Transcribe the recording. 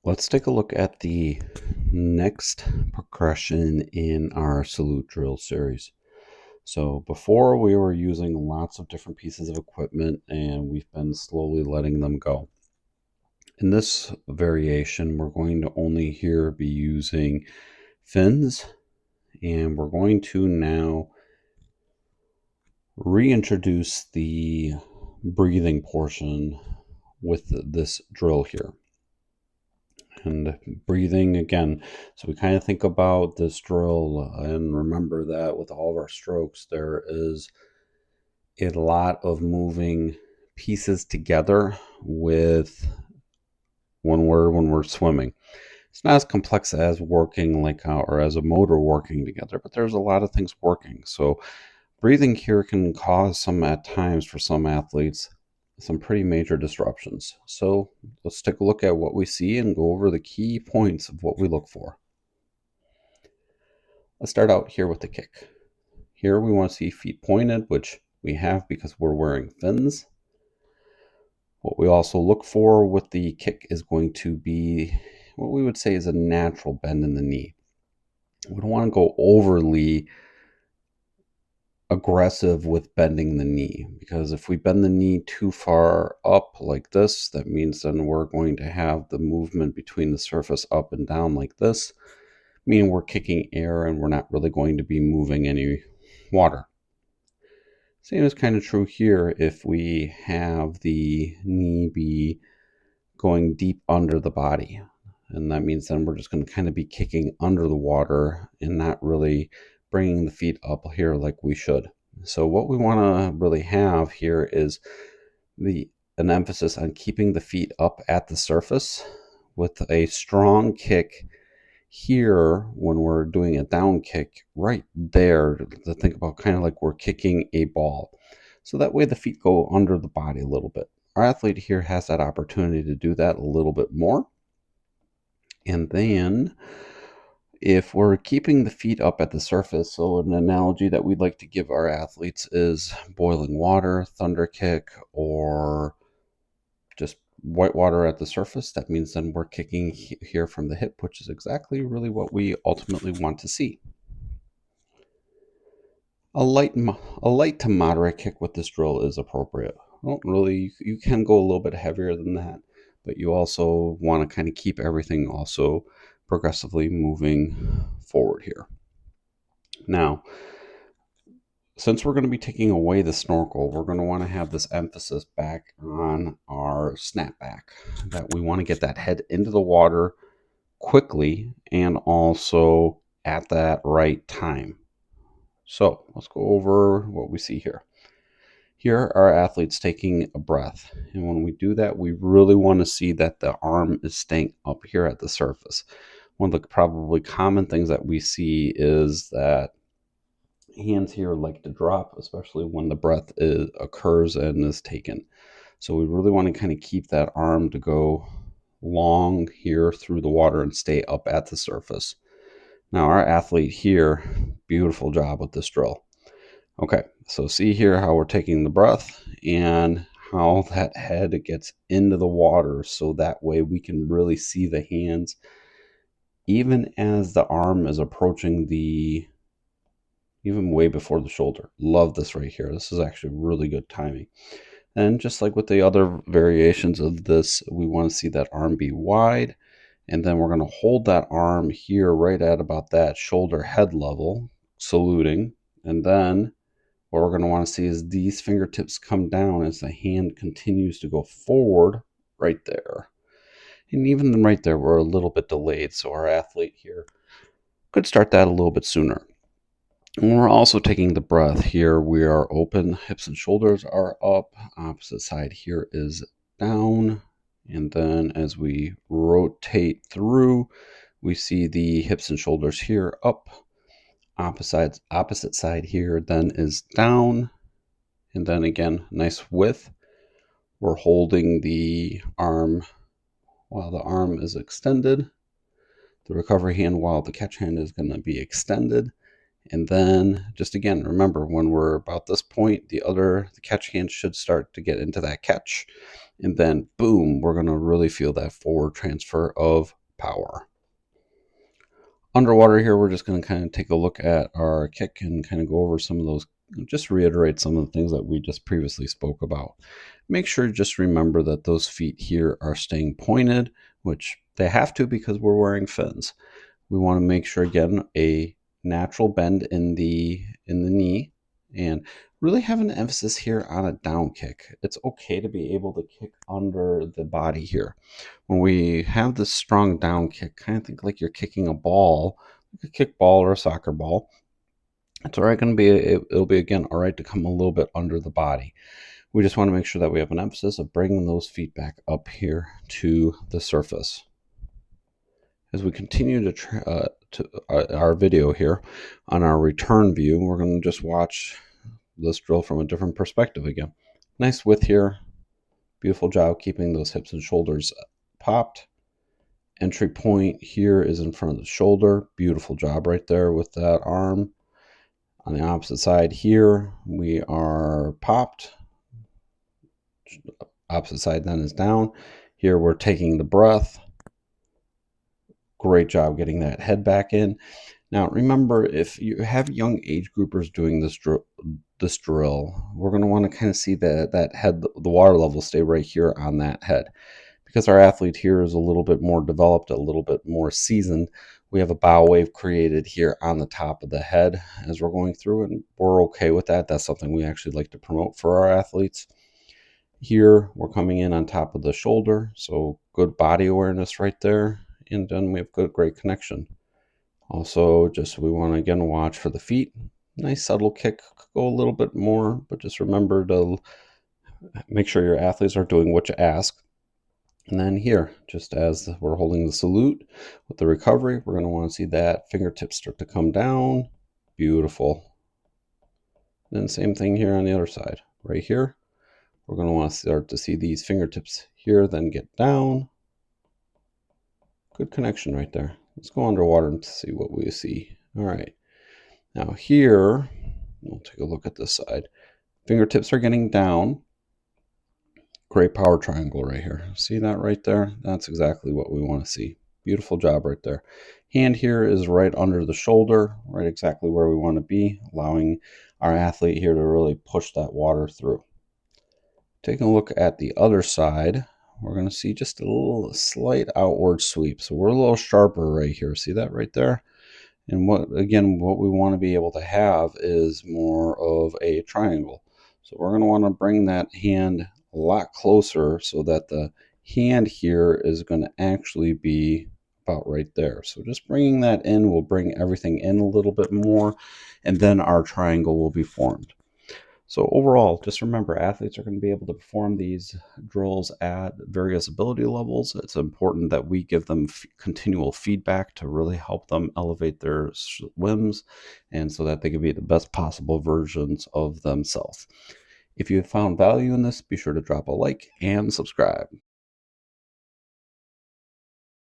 Let's take a look at the next progression in our salute drill series. So before we were using lots of different pieces of equipment and we've been slowly letting them go. In this variation, we're going to only here be using fins, and we're going to now reintroduce the breathing portion with this drill here. And breathing again. So we kind of think about this drill and remember that with all of our strokes, there is a lot of moving pieces together with when we're swimming. It's not as complex as working like or as a motor working together, but there's a lot of things working. So breathing here can cause some at times for some athletes some pretty major disruptions. So let's take a look at what we see and go over the key points of what we look for. Let's start out here with the kick. Here we want to see feet pointed, which we have because we're wearing fins. What we also look for with the kick is going to be what we would say is a natural bend in the knee. We don't want to go overly aggressive with bending the knee, because if we bend the knee too far up like this, that means then we're going to have the movement between the surface up and down like this, meaning we're kicking air and we're not really going to be moving any water. Same is kind of true here if we have the knee be going deep under the body, and that means then we're just going to kind of be kicking under the water and not really bringing the feet up here like we should. So what we want to really have here is an emphasis on keeping the feet up at the surface with a strong kick here when we're doing a down kick right there, to think about kind of like we're kicking a ball. So that way the feet go under the body a little bit. Our athlete here has that opportunity to do that a little bit more. And then if we're keeping the feet up at the surface, so an analogy that we'd like to give our athletes is boiling water, thunder kick, or just white water at the surface. That means then we're kicking here from the hip, which is exactly really what we ultimately want to see. A light to moderate kick with this drill is appropriate. Don't really, you can go a little bit heavier than that, but you also want to kind of keep everything also progressively moving forward here. Now, since we're going to be taking away the snorkel, we're going to want to have this emphasis back on our snapback, that we want to get that head into the water quickly and also at that right time. So let's go over what we see here. Here are athletes taking a breath. And when we do that, we really want to see that the arm is staying up here at the surface. One of the probably common things that we see is that hands here like to drop, especially when the breath occurs and is taken. So we really want to kind of keep that arm to go long here through the water and stay up at the surface. Now our athlete here, beautiful job with this drill. Okay, so see here how we're taking the breath and how that head gets into the water, so that way we can really see the hands even as the arm is approaching even way before the shoulder. Love this right here. This is actually really good timing. And just like with the other variations of this, we want to see that arm be wide. And then we're going to hold that arm here right at about that shoulder head level, saluting. And then what we're going to want to see is these fingertips come down as the hand continues to go forward right there. And even right there, we're a little bit delayed. So our athlete here could start that a little bit sooner. And we're also taking the breath here. We are open, hips and shoulders are up. Opposite side here is down. And then as we rotate through, we see the hips and shoulders here up. Opposite side here then is down. And then again, nice width. We're holding the arm while the arm is extended. The recovery hand while the catch hand is going to be extended. And then just again, remember when we're about this point, the catch hand should start to get into that catch. And then boom, we're going to really feel that forward transfer of power. Underwater here, we're just going to kind of take a look at our kick and kind of go over some of those, just reiterate some of the things that we just previously spoke about. Make sure to just remember that those feet here are staying pointed, which they have to because we're wearing fins. We want to make sure, again, a natural bend in the knee, and really have an emphasis here on a down kick. It's okay to be able to kick under the body here. When we have this strong down kick, kind of think like you're kicking a ball, like a kickball or a soccer ball. It's all right, it'll be again all right to come a little bit under the body. We just want to make sure that we have an emphasis of bringing those feet back up here to the surface. As we continue to our video here on our return view, we're going to just watch this drill from a different perspective again. Nice width here. Beautiful job keeping those hips and shoulders popped. Entry point here is in front of the shoulder. Beautiful job right there with that arm. On the opposite side here, we are popped. Opposite side then is down. Here we're taking the breath. Great job getting that head back in. Now, remember, if you have young age groupers doing this drill, we're going to want to kind of see that head, the water level stay right here on that head. Because our athlete here is a little bit more developed, a little bit more seasoned, we have a bow wave created here on the top of the head as we're going through, and we're okay with that. That's something we actually like to promote for our athletes. Here, we're coming in on top of the shoulder, so good body awareness right there. And then we have great connection. Also, just we want to again watch for the feet. Nice subtle kick, go a little bit more, but just remember to make sure your athletes are doing what you ask. And then here, just as we're holding the salute with the recovery, we're going to want to see that fingertips start to come down. Beautiful. Then same thing here on the other side. Right here, we're going to want to start to see these fingertips here, then get down. Good connection right there. Let's go underwater and see what we see. All right. Now here, we'll take a look at this side. Fingertips are getting down. Great power triangle right here. See that right there? That's exactly what we want to see. Beautiful job right there. Hand here is right under the shoulder, right exactly where we want to be, allowing our athlete here to really push that water through. Taking a look at the other side, we're going to see just a little slight outward sweep. So we're a little sharper right here. See that right there? And what we want to be able to have is more of a triangle. So we're going to want to bring that hand a lot closer so that the hand here is going to actually be about right there. So just bringing that in will bring everything in a little bit more, and then our triangle will be formed. So overall, just remember, athletes are going to be able to perform these drills at various ability levels. It's important that we give them continual feedback to really help them elevate their swims, and so that they can be the best possible versions of themselves. If you have found value in this, be sure to drop a like and subscribe.